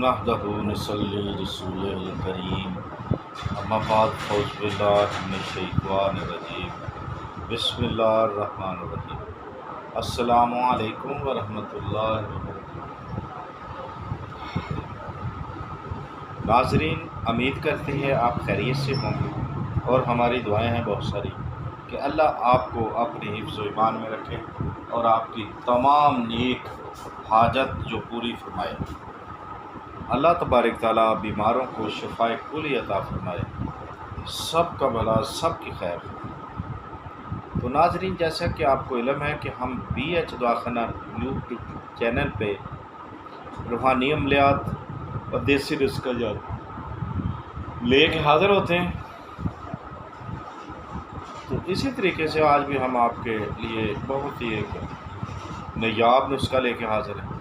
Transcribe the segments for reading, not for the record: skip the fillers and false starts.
نحمدہ نصلی رسولہ الکریم اما بعد فاعوذ باللہ من الشیطان الرجیم بسم اللہ الرحمن الرحیم السلام علیکم ورحمۃ اللہ وبرکاتہ۔ ناظرین، امید کرتے ہیں آپ خیریت سے ہوں گے اور ہماری دعائیں ہیں بہت ساری کہ اللہ آپ کو اپنے حفظ و ایمان میں رکھے اور آپ کی تمام نیک حاجت جو پوری فرمائے۔ اللہ تبارک تعالیٰ بیماروں کو شفائے کلی عطا فرمائے، سب کا بھلا، سب کی خیر۔ تو ناظرین، جیسا کہ آپ کو علم ہے کہ ہم بی ایچ دعاخانہ یوٹیوب چینل پہ روحانی عملیات اور دیسی نسخیات لے کے حاضر ہوتے ہیں، تو اسی طریقے سے آج بھی ہم آپ کے لیے بہت ہی ایک نایاب نسخہ لے کے حاضر ہیں۔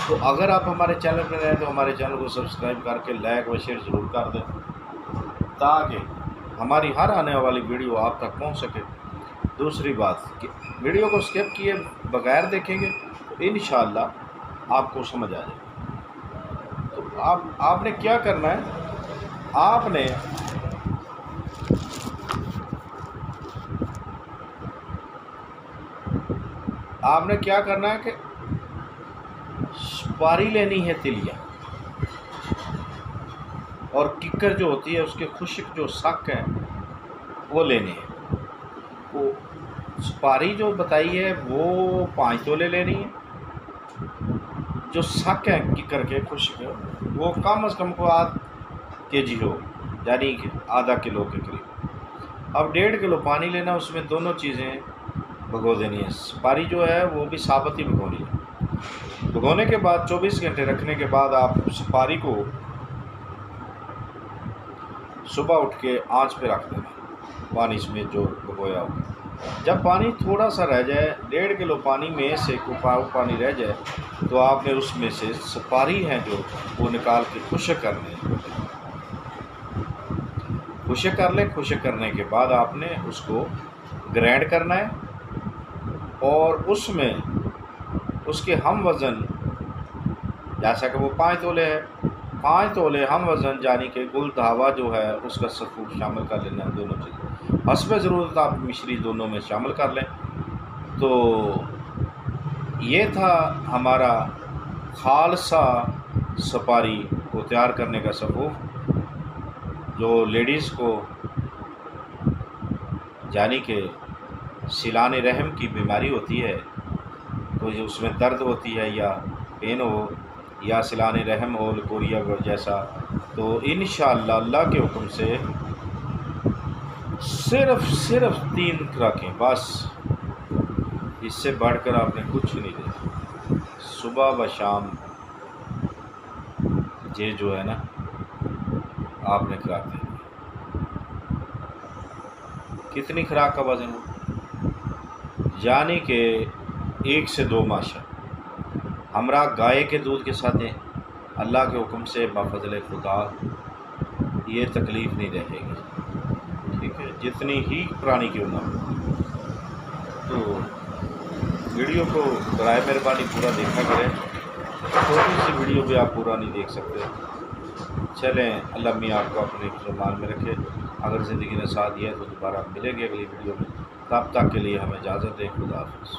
تو اگر آپ ہمارے چینل پہ رہیں تو ہمارے چینل کو سبسکرائب کر کے لائک و شیئر ضرور کر دیں تاکہ ہماری ہر آنے والی ویڈیو آپ تک پہنچ سکے۔ دوسری بات کہ ویڈیو کو اسکپ کیے بغیر دیکھیں گے تو انشاءاللہ آپ کو سمجھ آ جائے گا۔ تو آپ نے کیا کرنا ہے، آپ نے کیا کرنا ہے کہ سپاری لینی ہے تلیا، اور ککر جو ہوتی ہے اس کے خشک جو سک ہیں وہ لینے ہیں۔ وہ سپاری جو بتائی ہے وہ 5 تولے لینی ہے، جو سک ہیں ککر کے خشک وہ کم از کم کو آدھ kg ہو، یعنی کہ آدھا کلو کے قریب۔ اب 1.5 کلو پانی لینا، اس میں دونوں چیزیں بھگو دینی ہے۔ سپاری جو ہے وہ بھی ثابت ہی بھگونی ہے۔ بھگونے کے بعد 24 گھنٹے رکھنے کے بعد آپ سپاری کو صبح اٹھ کے آنچ پہ رکھ دینا، پانی اس میں جو بھگویا ہو۔ جب پانی تھوڑا سا رہ جائے، 1.5 کلو پانی میں سے پاؤ پانی رہ جائے، تو آپ نے اس میں سے سپاری ہیں جو وہ نکال کے خشک کرنے ہیں۔ خشک کر لیں۔ خشک کرنے کے بعد آپ نے اس کو گرائنڈ کرنا ہے، اور اس میں اس کے ہم وزن، جیسا کہ وہ 5 تولے ہے، 5 تولے ہم وزن یعنی کہ گل دھاوا جو ہے اس کا سفوف شامل کر لینا ہے۔ دونوں چیزیں حسب ضرورت آپ مشری دونوں میں شامل کر لیں۔ تو یہ تھا ہمارا خالصہ سپاری کو تیار کرنے کا سفوف، جو لیڈیز کو یعنی کہ سیلان رحم کی بیماری ہوتی ہے، تو اس میں درد ہوتی ہے یا پین ہو یا سیلان رحم ہو لکوریا جیسا، تو انشاءاللہ اللہ کے حکم سے صرف 3 خوراکیں بس، اس سے بڑھ کر آپ نے کچھ نہیں دینا۔ صبح و شام یہ جو ہے نا آپ نے خوراک دینی۔ کتنی خوراک کا وزن ہو، یعنی کہ 1 سے 2 ماشا ہمراہ گائے کے دودھ کے ساتھ دیں۔ اللہ کے حکم سے بفضل خدا یہ تکلیف نہیں رہے گی، ٹھیک ہے، جتنی ہی پرانی کیوں نہ ہو۔ تو ویڈیو کو برائے مہربانی پورا دیکھا کریں، چھوٹی سی ویڈیو بھی آپ پورا نہیں دیکھ سکتے۔ چلیں، اللہ میاں آپ کو اپنے ایمان میں رکھے۔ اگر زندگی نے ساتھ دیا ہے تو دوبارہ ملیں گے اگلی ویڈیو میں، تب تک کے لیے ہمیں اجازت دیں۔ خدا حافظ۔